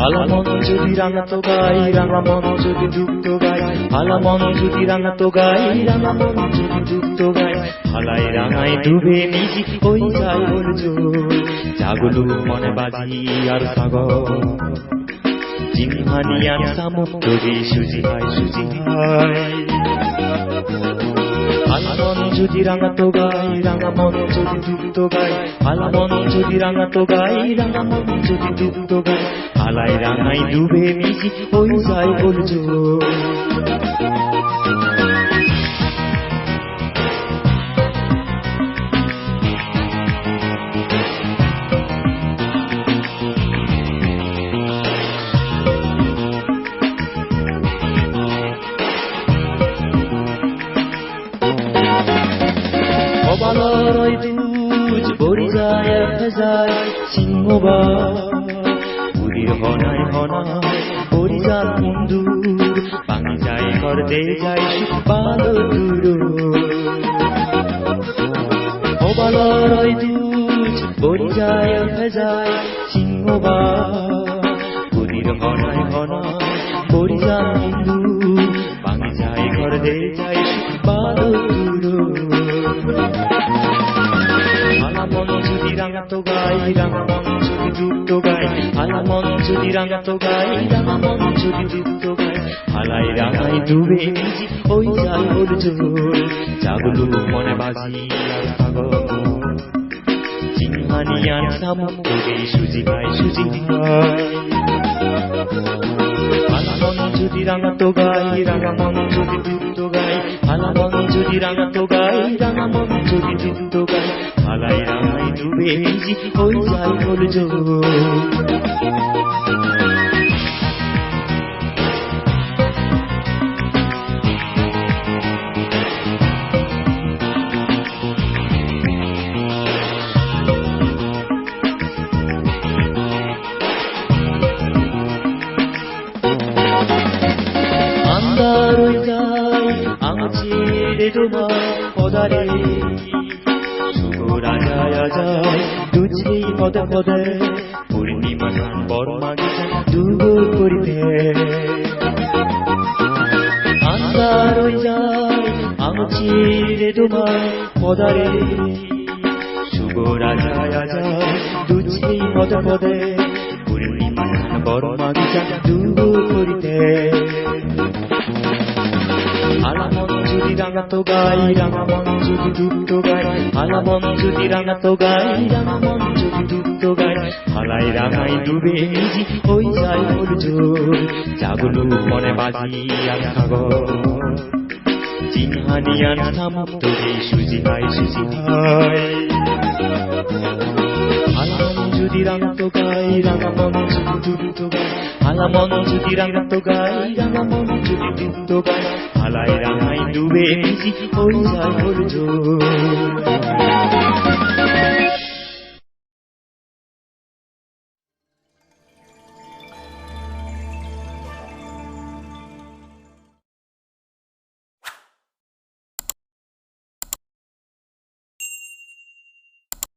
ভালামন যদি রাঙাতো গাই, রাঙামন যদি যুক্ত গাই, ভালামন যদি রাঙাতো গাই, রাঙামন যদি যুক্ত গাই, ভালাই রাঙাই ডুবে নিজি ওই যায় ওর জোর, জাগলু মনে বাজি আর সাগর, জিনহানিয়ান সামুদ্রি সুজি হয় সুজি হয়। ভালামন যদি রাঙাতো গাই, রাঙামন যদি যুক্ত গাই, ভালামন যদি রাঙাতো গাই, রাঙামন যদি যুক্ত গাই, ভালাই রাঙাই ডুবে মিজি ওই যায় ওর জোর। অবালয় দুজ বরি যায় ফেজায় সিংহবা, বুড়ির হনায় হনায় বরি যার মুন্দুর, ভাঙি যায় করতে যায় বালো দূর। অবালয় দুজ বরি যায় ফেজায় সিংহবা, বুড়ির হনায় হনায় বরি যার মুন্দুর, ভাঙি যায় করতে যায় বালো দূর। ভালামন যদি রাঙাতো গাই, রাঙামন যদি যুক্ত গাই, ভালামন যদি রাঙাতো গাই, রাঙামন যদি যুক্ত গাই, ভালাই রাঙাই ডুবে নিজি ওই যায় ওর জোর, জাগলু মনে বাজি আর সাগর, জিনহানিয়ান সামুদ্রি সুজি হয় সুজি হয়। ভালামন যদি রাঙাতো গাই, রাঙামন যদি যুক্ত গাই, ভালামন যদি রাঙাতো গাই, রাঙামন যদি যুক্ত গাই, ভালাই রাঙাই ডুবে নিজি ওই যায় ওর জোর। আন্দার হয়ে যায় আঙচিরে ডোবা পদারে, শুভরা যায় যায় দুঝেই পদে পদে, পূর্ণিমা বড় মাগে দুর্গর করিতে। আন্দার হয়ে যায় আঙচিরে ডোবা পদারে, শুভরা যায় যায় দুঝেই পদে পদে, পূর্ণিমা বড় মাগে দুর্গর করিতে। ভালামন যদি রাঙাতো গাই, রাঙামন যদি যুক্ত গাই, ভালামন যদি রাঙাতো গাই, রাঙামন যদি যুক্ত গাই, ভালাই রাঙাই ডুবে নিজি ওই যায় ওর জোর, জাগলু মনে বাজি আর সাগর, জিনহানিয়ান সামুদ্রি সুজি হয় সুজি হয়। ভালামন যদি রাঙাতো গাই, রাঙামন যদি যুক্ত গাই, ভালামন যদি রাঙাতো গাই, রাঙামন যদি যুক্ত গাই, ভালাই রাঙাই ডুবে নিজি ওই যায় ওর জোর।